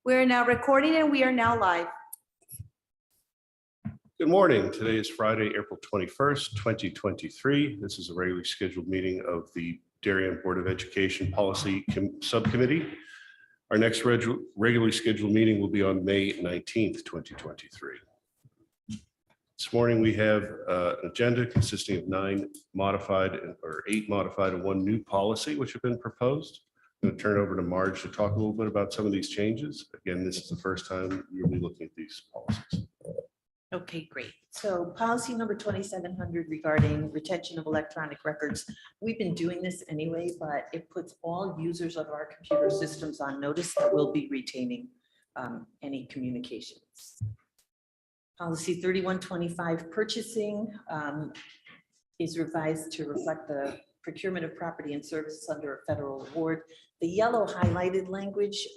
We're now recording and we are now live. Good morning. Today is Friday, April 21st, 2023. This is a regularly scheduled meeting of the Darien Board of Education Policy Subcommittee. Our next regularly scheduled meeting will be on May 19th, 2023. This morning we have an agenda consisting of 8 modified and 1 new policy which have been proposed. I'm going to turn it over to Marge to talk a little bit about some of these changes. Again, this is the first time you'll be looking at these policies. Okay, great. So policy number 2700 regarding retention of electronic records. We've been doing this anyway, but it puts all users of our computer systems on notice that we'll be retaining any communications. Policy 3125 purchasing is revised to reflect the procurement of property and services under a federal award. The yellow highlighted language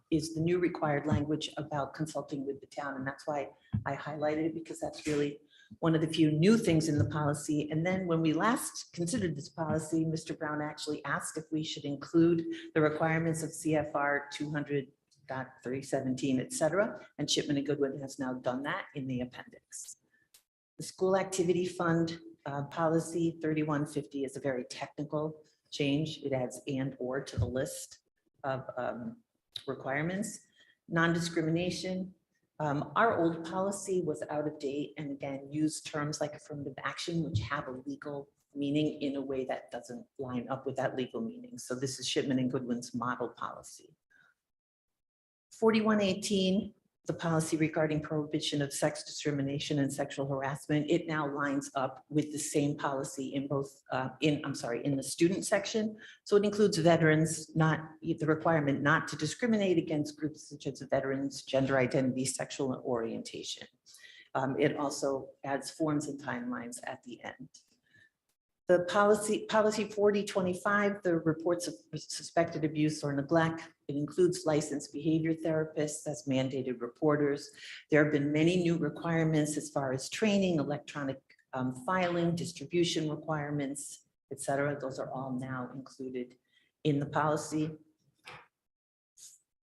is the new required language about consulting with the town. And that's why I highlighted it, because that's really one of the few new things in the policy. And then when we last considered this policy, Mr. Brown actually asked if we should include the requirements of CFR 200.317, et cetera. And Shipman and Goodwin has now done that in the appendix. The school activity fund policy 3150 is a very technical change. It adds and or to the list of requirements. Non-discrimination. Our old policy was out of date and again used terms like affirmative action, which have a legal meaning in a way that doesn't line up with that legal meaning. So this is Shipman and Goodwin's model policy. 4118. The policy regarding prohibition of sex discrimination and sexual harassment, it now lines up with the same policy in both, in the student section. So it includes veterans, not the requirement not to discriminate against groups such as veterans, gender identity, sexual orientation. It also adds forms and timelines at the end. The policy 4025, the reports of suspected abuse or neglect, it includes licensed behavior therapists as mandated reporters. There have been many new requirements as far as training, electronic filing, distribution requirements, et cetera. Those are all now included in the policy.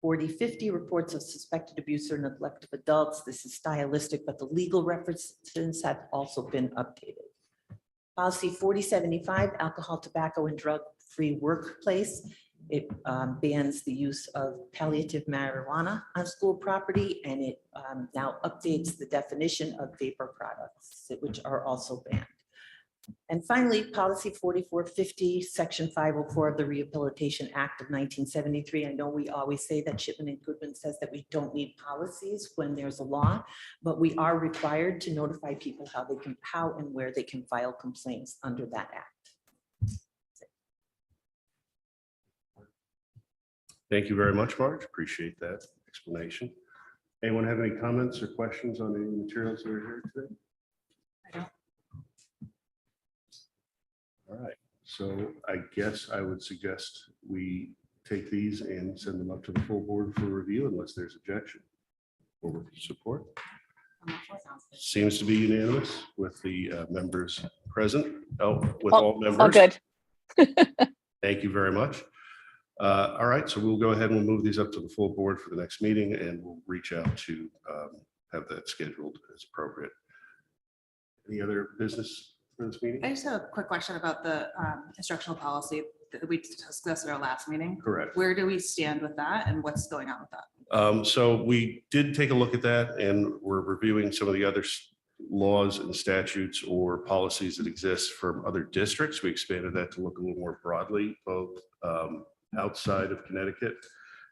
4050, reports of suspected abuse or neglect of adults. This is stylistic, but the legal references have also been updated. Policy 4075, alcohol, tobacco, and drug-free workplace. It bans the use of palliative marijuana on school property, and it now updates the definition of vapor products, which are also banned. And finally, policy 4450, section 504 of the Rehabilitation Act of 1973. I know we always say that Shipman and Goodwin says that we don't need policies when there's a law, but we are required to notify people how and where they can file complaints under that act. Thank you very much, Marge. Appreciate that explanation. Anyone have any comments or questions on any materials that are here today? I don't. All right, so I guess I would suggest we take these and send them up to the full board for review unless there's objection or support. Seems to be unanimous with the members present. With all members. All good. Thank you very much. All right, so we'll go ahead and we'll move these up to the full board for the next meeting and we'll reach out to have that scheduled as appropriate. Any other business for this meeting? I just have a quick question about the instructional policy that we discussed at our last meeting. Correct. Where do we stand with that and what's going on with that? So we did take a look at that and we're reviewing some of the other laws and statutes or policies that exist from other districts. We expanded that to look a little more broadly, both outside of Connecticut.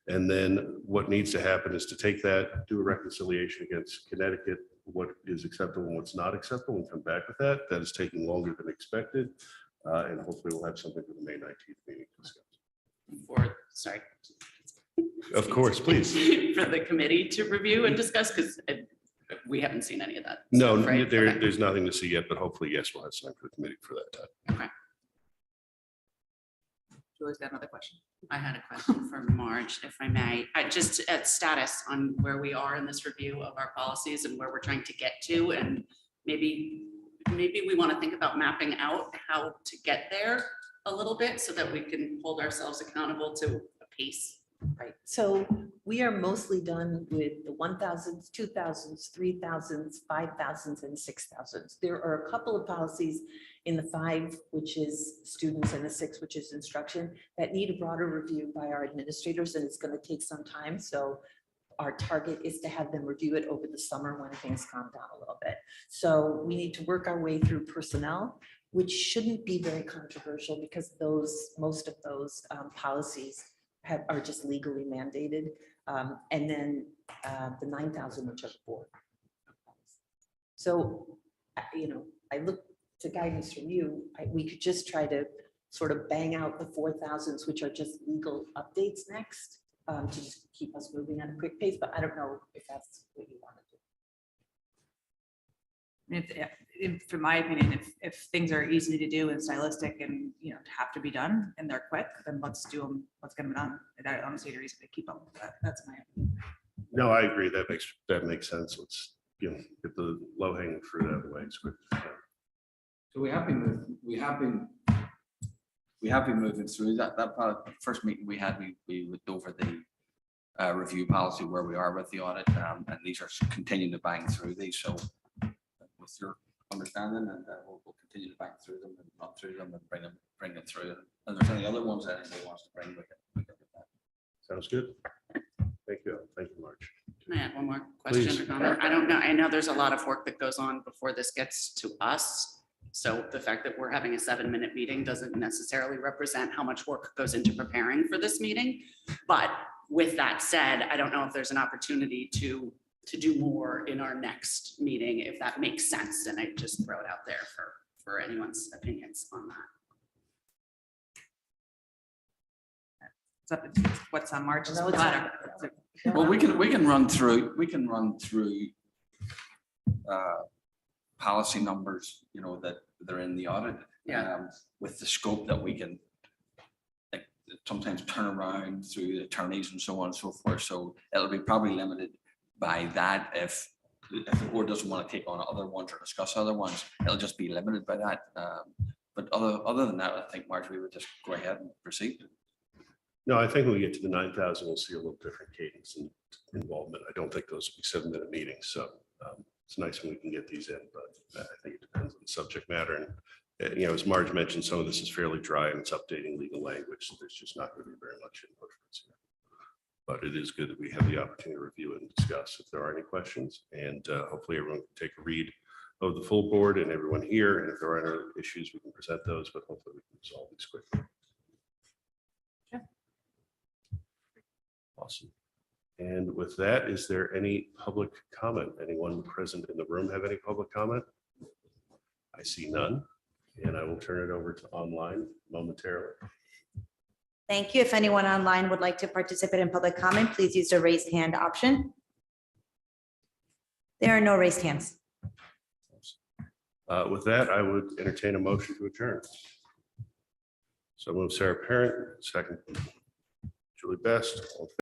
And then what needs to happen is to take that, do a reconciliation against Connecticut, what is acceptable and what's not acceptable, and come back with that. That is taking longer than expected. And hopefully we'll have something for the May 19th meeting to discuss. Sorry. Of course, please. For the committee to review and discuss, because we haven't seen any of that. No, stuff, right? Okay. there's nothing to see yet, but hopefully, yes, we'll have time for the committee for that time. Okay. Julie's got another question. I had a question for Marge, if I may. Just at status on where we are in this review of our policies and where we're trying to get to, and maybe we want to think about mapping out how to get there a little bit so that we can hold ourselves accountable to a pace Right, so we are mostly done with the 1,000s, 2,000s, 3,000s, 5,000s, and 6,000s. There are a couple of policies in the 5, which is students, and the 6, which is instruction, that need a broader review by our administrators, and it's going to take some time. So our target is to have them review it over the summer when things calm down a little bit. So we need to work our way through personnel, which shouldn't be very controversial because most of those policies are just legally mandated. And then the 9,000, which are the board. So, I look to guidance from you. We could just try to sort of bang out the 4,000s, which are just legal updates next, to just keep us moving at a quick pace. But I don't know if that's what you want to do. From my opinion, if things are easy to do and stylistic and, have to be done and they're quick, then let's do them, let's get them done. I don't see any reason to keep up with that. That's my opinion. No, I agree. That makes sense. Let's, get the low hanging fruit out of the way. It's good. So we have been moving through that part. First meeting we had, we looked over the review policy where we are with the audit, and these are continuing to bang through these. So with your understanding, and we'll continue to bang through them and run through them and bring them through. And there's any other ones that anybody wants to bring, we can get that. Sounds good. Thank you. Thank you, Marge. Can I add one more question Please. or comment? I don't know. I know there's a lot of work that goes on before this gets to us. So the fact that we're having a 7-minute meeting doesn't necessarily represent how much work goes into preparing for this meeting. But with that said, I don't know if there's an opportunity to do more in our next meeting, if that makes sense. And I just throw it out there for anyone's opinions on that. It's up to what's on March. No, it's not. Well, we can run through policy numbers, that they're in the audit. Yeah. With the scope that we can sometimes turn around through the attorneys and so on and so forth. So it'll be probably limited by that. If the board doesn't want to take on other ones or discuss other ones, it'll just be limited by that. But other than that, I think, Marge, we would just go ahead and proceed. No, I think when we get to the 9,000, we'll see a little different cadence and involvement. I don't think those will be 7-minute meetings. So it's nice when we can get these in, but I think it depends on the subject matter. And, as Marge mentioned, some of this is fairly dry and it's updating legal language. So there's just not going to be very much input. But it is good that we have the opportunity to review it and discuss if there are any questions. And hopefully everyone can take a read of the full board and everyone here. And if there are any issues, we can present those, but hopefully we can resolve these quickly. Awesome. And with that, is there any public comment? Anyone present in the room have any public comment? I see none, and I will turn it over to online momentarily. Thank you. If anyone online would like to participate in public comment, please use the raised hand option. There are no raised hands. With that, I would entertain a motion to adjourn. So move Sarah Parent, second Julie Best.